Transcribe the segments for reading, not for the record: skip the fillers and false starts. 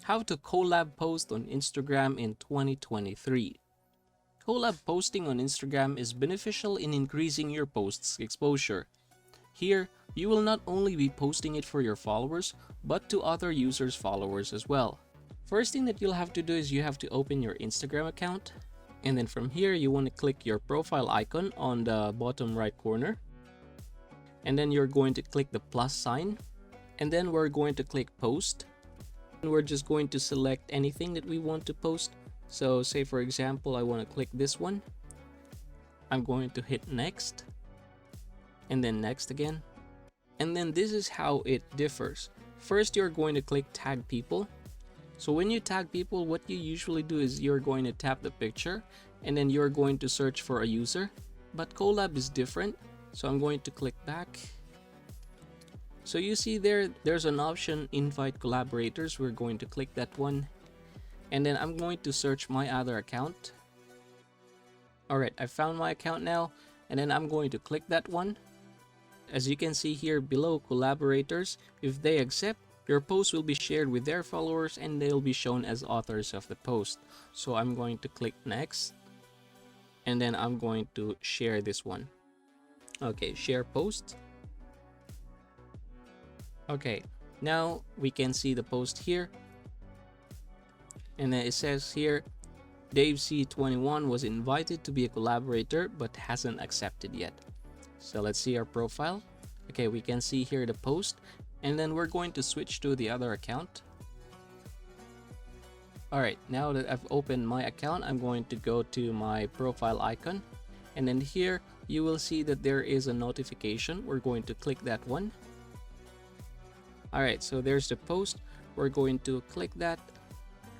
How to collab post on Instagram in 2023. Collab posting on Instagram is beneficial in increasing your post's exposure. Here, you will not only be posting it for your followers, but to other users' followers as well. First thing that you'll have to do is you have to open your Instagram account. And then from here, you want to click your profile icon on the bottom right corner. And then you're going to click the plus sign. And then we're going to click post. And we're just going to select anything that we want to post. So say for example, I want to click this one. I'm going to hit next. And then next again. And then this is how it differs. First, you're going to click tag people. So when you tag people, what you usually do is you're going to tap the picture and then you're going to search for a user. But Collab is different. So I'm going to click back. So you see there's an option invite collaborators. We're going to click that one. And then I'm going to search my other account. Alright, I found my account now. And then I'm going to click that one. As you can see here below collaborators, if they accept, your post will be shared with their followers and they'll be shown as authors of the post. So I'm going to click next. And then I'm going to share this one. Okay, share post. Okay, now we can see the post here. And then it says here, Dave C21 was invited to be a collaborator but hasn't accepted yet. So let's see our profile. Okay, we can see here the post. And then we're going to switch to the other account. Alright, now that I've opened my account, I'm going to go to my profile icon. And then here, you will see that there is a notification. We're going to click that one. Alright, so there's the post. We're going to click that.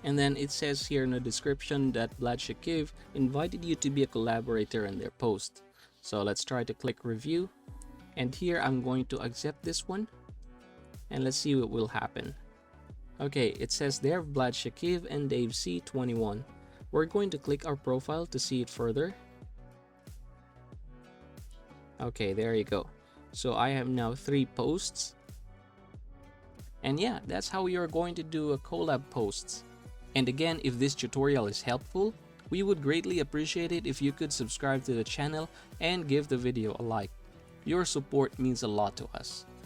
And then it says here in the description that Vlad Shakiv invited you to be a collaborator in their post. So let's try to click review. And here I'm going to accept this one. And let's see what will happen. Okay, it says there Vlad Shakiv and Dave C21. We're going to click our profile to see it further. Okay, there you go. So I have now 3 posts. And yeah, that's how you're going to do a collab posts. And again, if this tutorial is helpful, we would greatly appreciate it if you could subscribe to the channel and give the video a like. Your support means a lot to us.